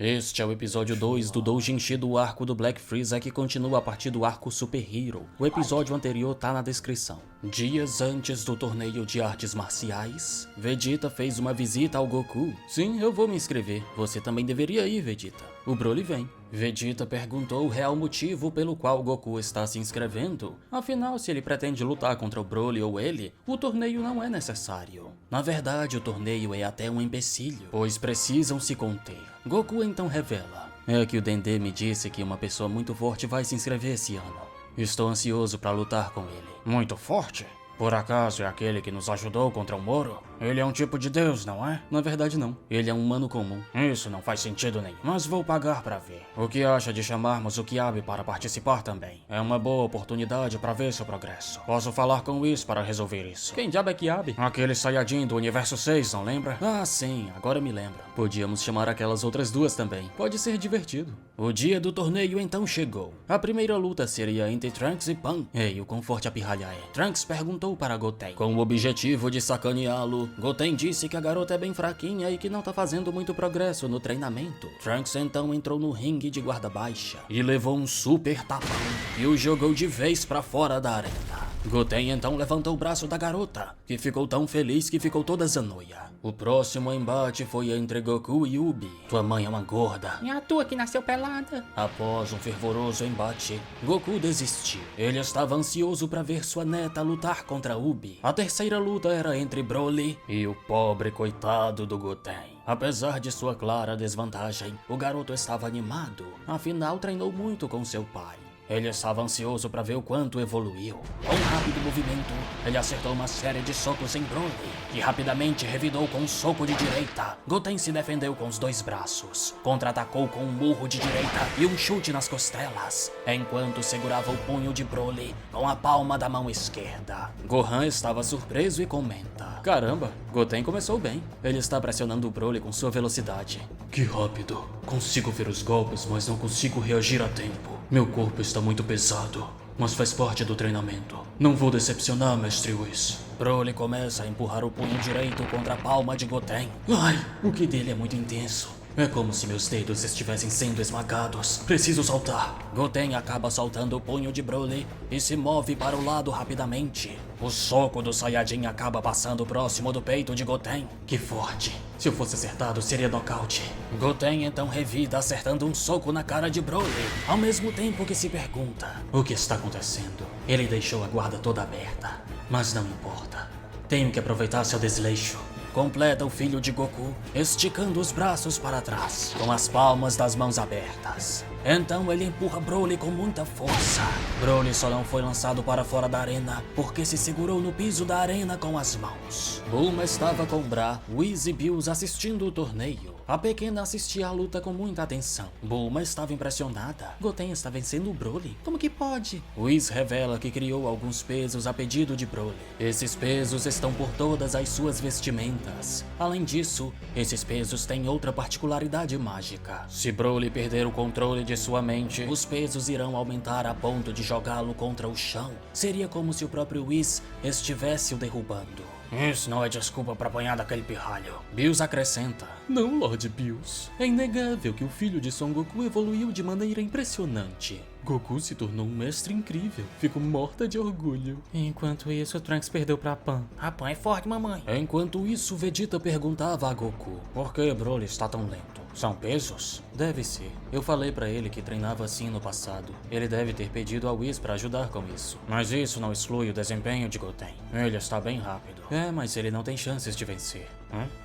Este é o episódio 2 do Doujinshi do arco do Black Frieza, que continua a partir do arco Super Hero. O episódio anterior tá na descrição. Dias antes do torneio de artes marciais, Vegeta fez uma visita ao Goku. Sim, eu vou me inscrever. Você também deveria ir, Vegeta. O Broly vem. Vegeta perguntou o real motivo pelo qual Goku está se inscrevendo. Afinal, se ele pretende lutar contra o Broly ou ele, o torneio não é necessário. Na verdade, o torneio é até um empecilho, pois precisam se conter. Goku então revela: é que o Dendê me disse que uma pessoa muito forte vai se inscrever esse ano. Estou ansioso para lutar com ele. Muito forte? Por acaso é aquele que nos ajudou contra o Moro? Ele é um tipo de deus, não é? Na verdade não, ele é um humano comum. Isso não faz sentido nenhum, mas vou pagar pra ver. O que acha de chamarmos o Kiabe para participar também? É uma boa oportunidade pra ver seu progresso. Posso falar com o Whis para resolver isso. Quem diabo é Kiabe? Aquele Saiyajin do Universo 6, não lembra? Ah, sim, agora me lembro. Podíamos chamar aquelas outras duas também. Pode ser divertido. O dia do torneio então chegou. A primeira luta seria entre Trunks e Pan. Ei, o quão forte a pirralha é? Trunks perguntou para Goten. Com o objetivo de sacaneá-lo, Goten disse que a garota é bem fraquinha e que não tá fazendo muito progresso no treinamento. Trunks então entrou no ringue de guarda baixa e levou um super tapão e o jogou de vez pra fora da arena. Goten então levantou o braço da garota, que ficou tão feliz que ficou toda zanoia. O próximo embate foi entre Goku e Ubi. Tua mãe é uma gorda. E a tua que nasceu pelada. Após um fervoroso embate, Goku desistiu. Ele estava ansioso para ver sua neta lutar contra Ubi. A terceira luta era entre Broly e o pobre coitado do Goten. Apesar de sua clara desvantagem, o garoto estava animado. Afinal, treinou muito com seu pai. Ele estava ansioso para ver o quanto evoluiu. Com um rápido movimento, ele acertou uma série de socos em Broly, que rapidamente revidou com um soco de direita. Goten se defendeu com os dois braços, contra-atacou com um murro de direita e um chute nas costelas, enquanto segurava o punho de Broly com a palma da mão esquerda. Gohan estava surpreso e comenta: caramba, Goten começou bem. Ele está pressionando o Broly com sua velocidade. Que rápido. Consigo ver os golpes, mas não consigo reagir a tempo. Meu corpo está muito pesado, mas faz parte do treinamento. Não vou decepcionar, Mestre Whis. Broly começa a empurrar o punho direito contra a palma de Goten. Ai, o ki dele é muito intenso. É como se meus dedos estivessem sendo esmagados. Preciso saltar. Goten acaba soltando o punho de Broly e se move para o lado rapidamente. O soco do Saiyajin acaba passando próximo do peito de Goten. Que forte. Se eu fosse acertado, seria nocaute. Goten então revida acertando um soco na cara de Broly, ao mesmo tempo que se pergunta: o que está acontecendo? Ele deixou a guarda toda aberta. Mas não importa. Tenho que aproveitar seu desleixo. Completa o filho de Goku, esticando os braços para trás, com as palmas das mãos abertas. Então ele empurra Broly com muita força. Broly só não foi lançado para fora da arena porque se segurou no piso da arena com as mãos. Bulma estava com Bra, Whis e Bills assistindo o torneio. A pequena assistia à luta com muita atenção. Bulma estava impressionada. Goten está vencendo o Broly. Como que pode? Whis revela que criou alguns pesos a pedido de Broly. Esses pesos estão por todas as suas vestimentas. Além disso, esses pesos têm outra particularidade mágica. Se Broly perder o controle de sua mente, os pesos irão aumentar a ponto de jogá-lo contra o chão. Seria como se o próprio Whis estivesse o derrubando. Isso não é desculpa pra apanhar daquele pirralho. Bills acrescenta: não, Lord Bills. É inegável que o filho de Son Goku evoluiu de maneira impressionante. Goku se tornou um mestre incrível. Fico morta de orgulho. Enquanto isso, o Trunks perdeu pra Pan. A Pan é forte, mamãe. Enquanto isso, Vegeta perguntava a Goku: por que Broly está tão lento? São pesos? Deve ser. Eu falei pra ele que treinava assim no passado. Ele deve ter pedido a Whis pra ajudar com isso. Mas isso não exclui o desempenho de Goten. Ele está bem rápido. É, mas ele não tem chances de vencer.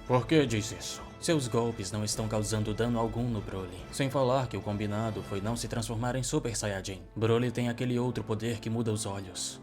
Por que diz isso? Seus golpes não estão causando dano algum no Broly. Sem falar que o combinado foi não se transformar em Super Saiyajin. Broly tem aquele outro poder que muda os olhos.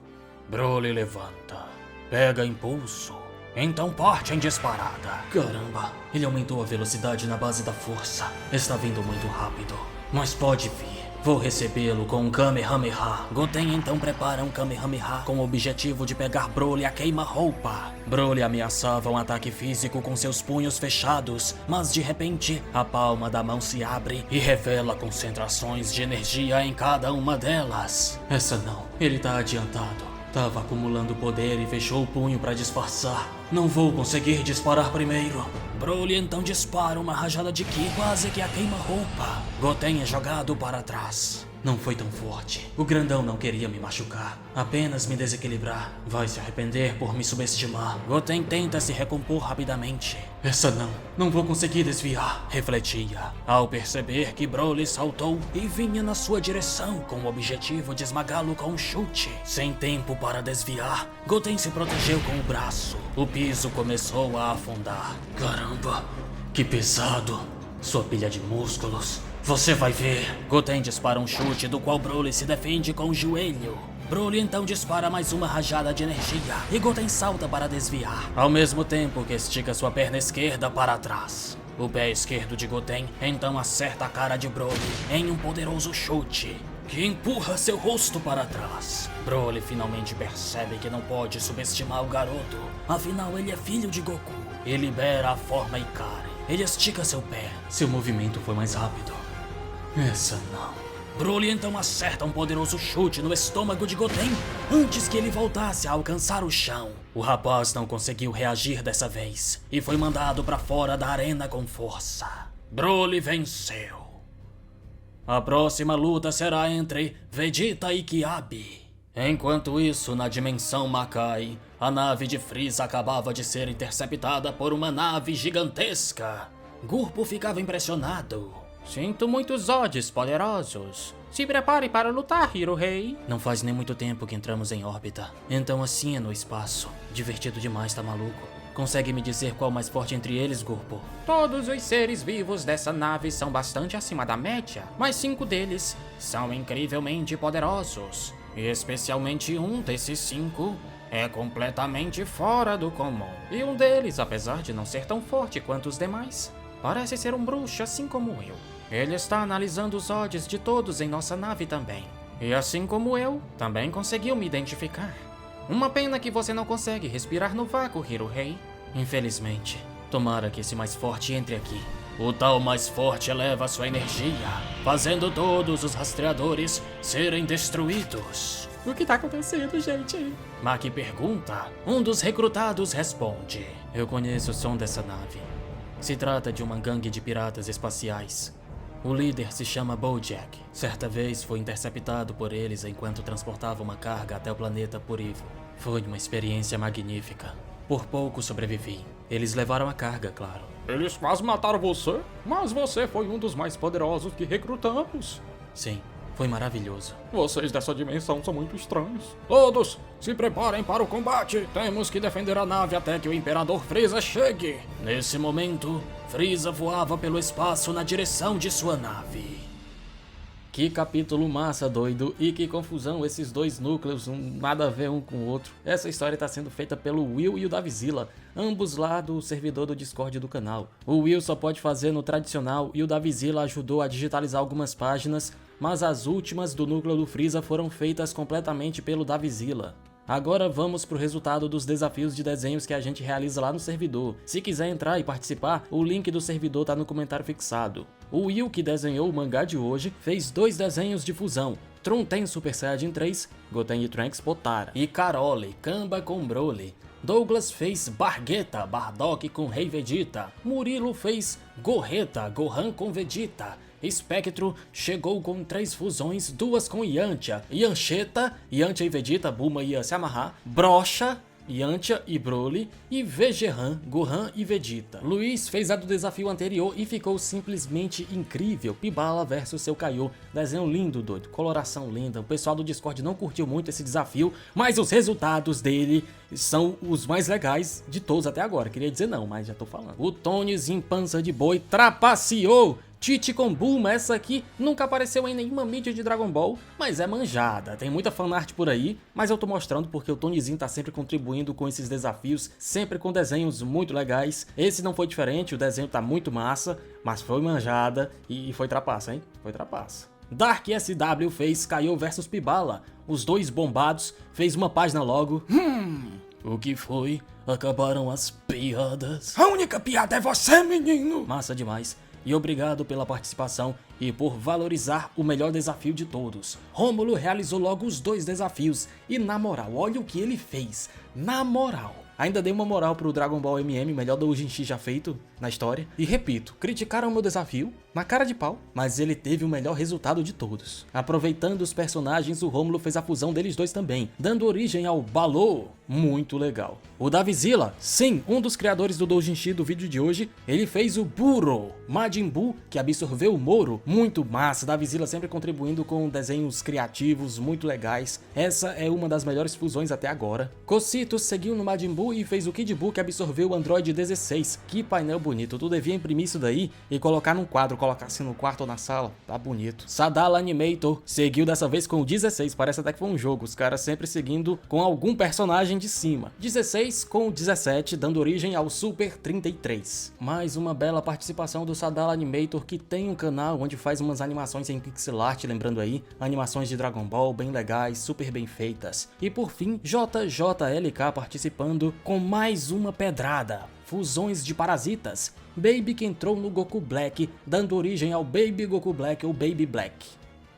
Broly levanta. Pega impulso. Então parte em disparada. Caramba, ele aumentou a velocidade na base da força. Está vindo muito rápido. Mas pode vir. Vou recebê-lo com um Kamehameha. Goten então prepara um Kamehameha com o objetivo de pegar Broly a queima-roupa. Broly ameaçava um ataque físico com seus punhos fechados, mas de repente a palma da mão se abre e revela concentrações de energia em cada uma delas. Essa não, ele tá adiantado. Tava acumulando poder e fechou o punho pra disfarçar. Não vou conseguir disparar primeiro. Broly então dispara uma rajada de ki, quase que a queima-roupa. Goten é jogado para trás. Não foi tão forte. O grandão não queria me machucar, apenas me desequilibrar. Vai se arrepender por me subestimar. Goten tenta se recompor rapidamente. Essa não vou conseguir desviar, refletia, ao perceber que Broly saltou e vinha na sua direção com o objetivo de esmagá-lo com um chute. Sem tempo para desviar, Goten se protegeu com o braço. O piso começou a afundar. Caramba, que pesado. Sua pilha de músculos. Você vai ver. Goten dispara um chute do qual Broly se defende com o joelho. Broly então dispara mais uma rajada de energia e Goten salta para desviar, ao mesmo tempo que estica sua perna esquerda para trás. O pé esquerdo de Goten então acerta a cara de Broly em um poderoso chute que empurra seu rosto para trás. Broly finalmente percebe que não pode subestimar o garoto, afinal ele é filho de Goku. E libera a forma Ikari. Ele estica seu pé. Seu movimento foi mais rápido. Essa não. Broly então acerta um poderoso chute no estômago de Goten antes que ele voltasse a alcançar o chão. O rapaz não conseguiu reagir dessa vez e foi mandado para fora da arena com força. Broly venceu. A próxima luta será entre Vegeta e Kiabi. Enquanto isso, na dimensão Makai, a nave de Frieza acabava de ser interceptada por uma nave gigantesca. Gurpo ficava impressionado. Sinto muitos Zods poderosos. Se prepare para lutar, Hiro Rei. Não faz nem muito tempo que entramos em órbita. Então assim é no espaço. Divertido demais, tá maluco? Consegue me dizer qual o mais forte entre eles, Gurpo? Todos os seres vivos dessa nave são bastante acima da média, mas 5 deles são incrivelmente poderosos. E especialmente um desses 5 é completamente fora do comum. E um deles, apesar de não ser tão forte quanto os demais, parece ser um bruxo assim como eu. Ele está analisando os odds de todos em nossa nave também. E assim como eu, também conseguiu me identificar. Uma pena que você não consegue respirar no vácuo, Hiro Rei. Infelizmente. Tomara que esse mais forte entre aqui. O tal mais forte eleva sua energia, fazendo todos os rastreadores serem destruídos. O que tá acontecendo, gente? Maki pergunta. Um dos recrutados responde. Eu conheço o som dessa nave. Se trata de uma gangue de piratas espaciais. O líder se chama Bojack. Certa vez foi interceptado por eles enquanto transportava uma carga até o planeta Purivo. Foi uma experiência magnífica. Por pouco sobrevivi. Eles levaram a carga, claro. Eles quase mataram você, mas você foi um dos mais poderosos que recrutamos. Sim, foi maravilhoso. Vocês dessa dimensão são muito estranhos. Todos, se preparem para o combate. Temos que defender a nave até que o Imperador Frieza chegue. Nesse momento, Frieza voava pelo espaço na direção de sua nave. Que capítulo massa, doido, e que confusão esses dois núcleos, nada a ver um com o outro. Essa história está sendo feita pelo Will e o Davizilla, ambos lá do servidor do Discord do canal. O Will só pode fazer no tradicional e o Davizilla ajudou a digitalizar algumas páginas, mas as últimas do núcleo do Frieza foram feitas completamente pelo Davizilla. Agora vamos pro resultado dos desafios de desenhos que a gente realiza lá no servidor. Se quiser entrar e participar, o link do servidor tá no comentário fixado. O Will, que desenhou o mangá de hoje, fez 2 desenhos de fusão. Trunten Super Saiyajin 3, Goten e Trunks Potara. E Carole, Kamba com Broly. Douglas fez Bargueta, Bardock com Rei Vegeta. Murilo fez Gorreta, Gohan com Vegeta. Espectro chegou com 3 fusões, 2 com Yantia, Yancheta, Yantia e Vegeta, Bulma ia se amarrar, Brocha, Yantia e Broly, e Vegehan, Gohan e Vegeta. Luiz fez a do desafio anterior e ficou simplesmente incrível. Pibala versus seu Kaiô. Desenho lindo, doido, coloração linda. O pessoal do Discord não curtiu muito esse desafio, mas os resultados dele são os mais legais de todos até agora. Queria dizer não, mas já tô falando. O Tonyzinho Pança de Boi trapaceou Tite com Bulma. Essa aqui nunca apareceu em nenhuma mídia de Dragon Ball, mas é manjada. Tem muita fanart por aí, mas eu tô mostrando porque o Tonyzinho tá sempre contribuindo com esses desafios, sempre com desenhos muito legais. Esse não foi diferente, o desenho tá muito massa, mas foi manjada e foi trapaça, hein? Foi trapaça. Dark SW fez Kaiô vs Pibala. Os dois bombados, fez uma página logo. O que foi? Acabaram as piadas. A única piada é você, menino. Massa demais. E obrigado pela participação e por valorizar o melhor desafio de todos. Rômulo realizou logo os 2 desafios e na moral, olha o que ele fez. Na moral. Ainda dei uma moral pro Dragon Ball MM, melhor doujinshi já feito na história. E repito, criticaram o meu desafio, na cara de pau, mas ele teve o melhor resultado de todos. Aproveitando os personagens, o Rômulo fez a fusão deles dois também, dando origem ao Balô. Muito legal. O Davizilla, sim, um dos criadores do doujinshi do vídeo de hoje, ele fez o Buro, Majin Buu, que absorveu o Moro. Muito massa, Davizilla sempre contribuindo com desenhos criativos muito legais. Essa é uma das melhores fusões até agora. Cocito seguiu no Majin Buu e fez o Kid Buu, que absorveu o Android 16. Que painel bonito, tu devia imprimir isso daí e colocar num quadro, colocar assim no quarto ou na sala, tá bonito. Sadala Animator seguiu dessa vez com o 16, parece até que foi um jogo, os caras sempre seguindo com algum personagem de cima. 16 com o 17, dando origem ao Super 33. Mais uma bela participação do Sadala Animator, que tem um canal onde faz umas animações em pixel art, lembrando aí, animações de Dragon Ball bem legais, super bem feitas. E por fim, JJLK participando com mais uma pedrada. Fusões de parasitas. Baby que entrou no Goku Black, dando origem ao Baby Goku Black ou Baby Black.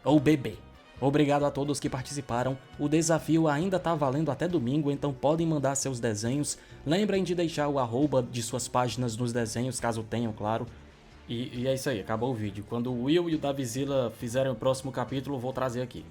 Ou bebê. Obrigado a todos que participaram, o desafio ainda tá valendo até domingo, então podem mandar seus desenhos. Lembrem de deixar o @ de suas páginas nos desenhos, caso tenham, claro. E é isso aí, acabou o vídeo. Quando o Will e o Davizilla fizerem o próximo capítulo, eu vou trazer aqui.